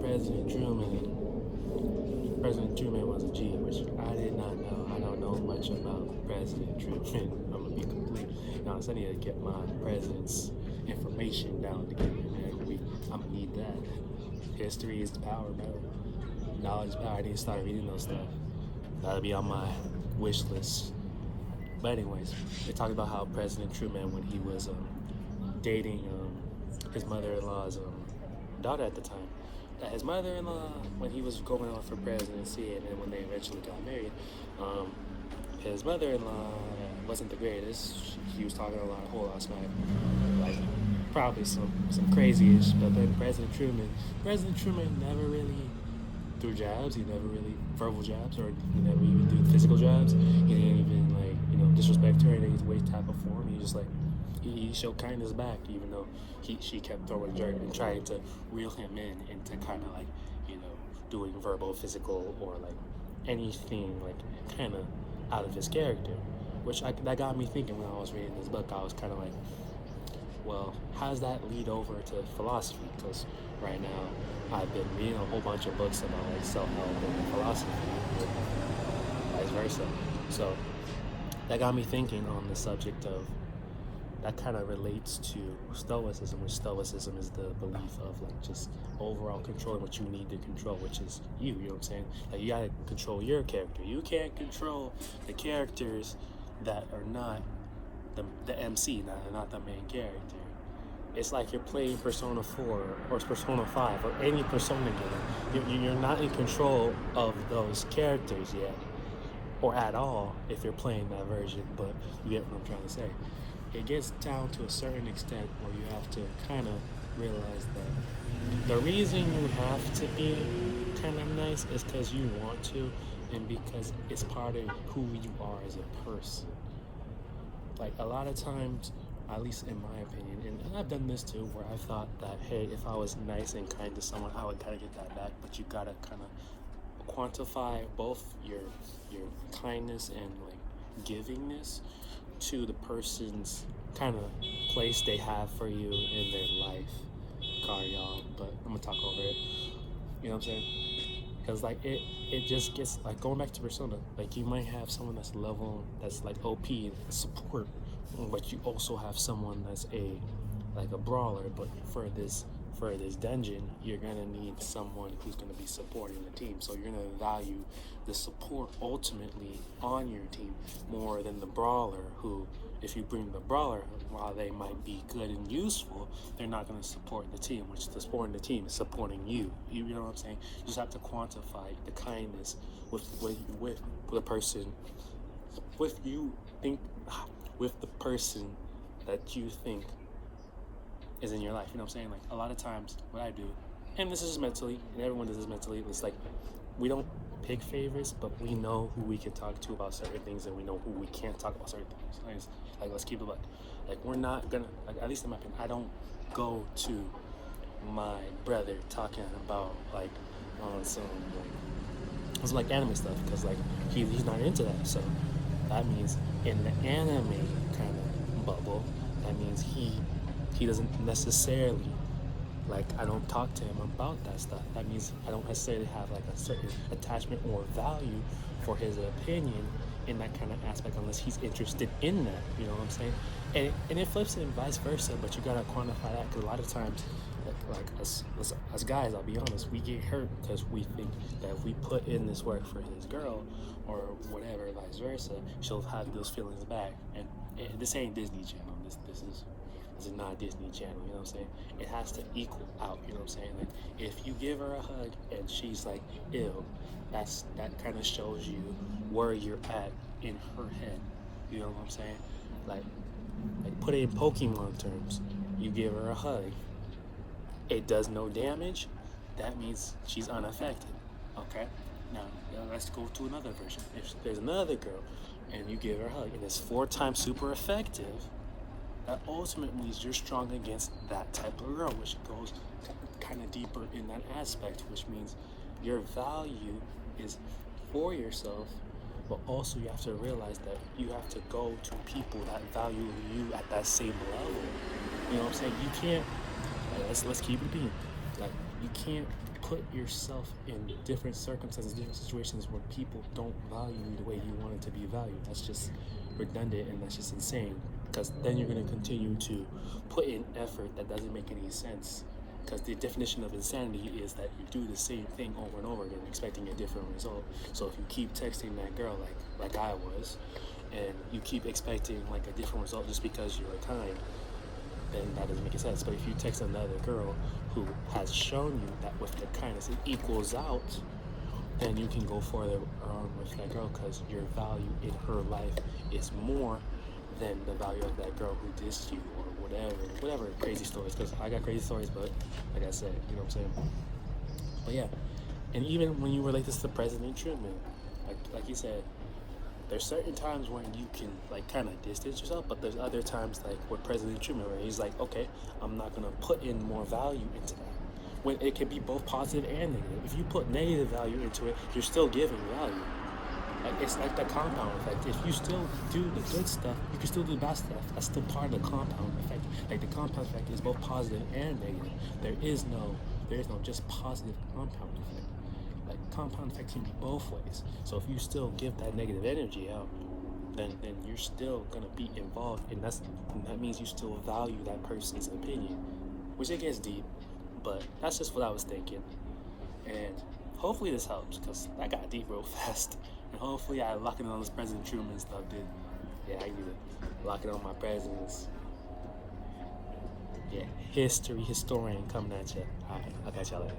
President Truman was a G, which I did not know. I don't know much about President Truman. I'm gonna be completely honest. I need to get my president's information down together, man. I'm gonna need that. History is the power, bro. Knowledge is power. I need to start reading those stuff. That'll be on my wish list. But anyways, they talked about how President Truman, when he was dating his mother-in-law's daughter at the time, that his mother-in-law, when he was going on for presidency, and then when they eventually got married, his mother-in-law wasn't the greatest. He was talking a whole lot of smack, like probably some crazy-ish. But then President Truman never really threw jabs. He never really verbal jabs, or he never even did physical jabs. He didn't even disrespect her in any way, type of form. He just he showed kindness back, even though she kept throwing dirt and trying to reel him into kind of doing verbal, physical, or anything kind of out of his character. That got me thinking when I was reading this book. I was kind of well, how does that lead over to philosophy? Because right now I've been reading a whole bunch of books about self-help and philosophy, vice versa. So that got me thinking on the subject of, that kind of relates to Stoicism, which Stoicism is the belief of just overall controlling what you need to control, which is you know what I'm saying? You gotta control your character. You can't control the characters that are not the MC, not the main character. It's like you're playing Persona 4 or Persona 5 or any Persona game. You're not in control of those characters yet, or at all if you're playing that version, but you get what I'm trying to say. It gets down to a certain extent where you have to kind of realize that the reason you have to be kind of nice is because you want to, and because it's part of who you are as a person. A lot of times, at least in my opinion, and I've done this too, where I thought that, hey, if I was nice and kind to someone, I would kind of get that back, but you gotta kind of quantify both your kindness and givingness to the person's kind of place they have for you in their life. Y'all, but I'm gonna talk over it. You know what I'm saying? Because it just gets going back to Persona. You might have someone that's OP and support, but you also have someone that's a brawler. But for this dungeon, you're gonna need someone who's gonna be supporting the team. So you're gonna value the support ultimately on your team more than the brawler, who, if you bring the brawler, while they might be good and useful, they're not gonna support the team, which the supporting the team is supporting you. You know what I'm saying? You just have to quantify the kindness with the person, with the person that you think is in your life. You know what I'm saying? A lot of times what I do, and this is mentally, and everyone does this mentally, it's we don't pick favorites, but we know who we can talk to about certain things, and we know who we can't talk about certain things. Let's keep it we're not gonna, at least in my opinion, I don't go to my brother talking about on some anime stuff, because he's not into that. So that means in the anime kind of bubble, that means he doesn't necessarily, I don't talk to him about that stuff. That means I don't necessarily have a certain attachment or value for his opinion in that kind of aspect, unless he's interested in that. You know what I'm saying? And it flips it and vice versa, but you gotta quantify that, because a lot of times, as guys, I'll be honest, we get hurt because we think that if we put in this work for his girl or whatever, vice versa, she'll have those feelings back. And this ain't Disney Channel. This is not Disney Channel, you know what I'm saying? It has to equal out, you know what I'm saying? If you give her a hug and she's ew, that kind of shows you where you're at in her head, you know what I'm saying? Put it in Pokemon terms. You give her a hug, it does no damage, that means she's unaffected, okay? Now, let's go to another version. If there's another girl and you give her a hug and it's 4 times super effective, that ultimately means you're strong against that type of girl, which goes kind of deeper in that aspect, which means your value is for yourself, but also you have to realize that you have to go to people that value you at that same level. You know what I'm saying? You can't, let's keep it being, you can't put yourself in different circumstances, different situations where people don't value you the way you want it to be valued. That's just redundant and that's just insane. Because then you're going to continue to put in effort that doesn't make any sense. Because the definition of insanity is that you do the same thing over and over again, expecting a different result. So if you keep texting that girl like I was, and you keep expecting like a different result just because you're kind, then that doesn't make sense. But if you text another girl who has shown you that with the kindness it equals out, then you can go further with that girl because your value in her life is more than the value of that girl who dissed you or whatever crazy stories. Because I got crazy stories, but like I said, you know what I'm saying. But yeah, and even when you relate this to President Truman, like you said, there's certain times when you can like kind of distance yourself, but there's other times like with President Truman where he's like, okay, I'm not gonna put in more value into that. When it can be both positive and negative. If you put negative value into it, you're still giving value. Like it's like the compound effect. If you still do the good stuff, you can still do the bad stuff. That's still part of the compound effect. Like the compound effect is both positive and negative. There is no just positive compound effect. Like compound effect can be both ways. So if you still give that negative energy out, then you're still gonna be involved, and that means you still value that person's opinion, which it gets deep, but that's just what I was thinking. And hopefully this helps because I got deep real fast. And hopefully I lock it on this President Truman stuff, dude. Yeah, I need to lock it on my presidents. Yeah, historian coming at you. Alright, I'll catch y'all later.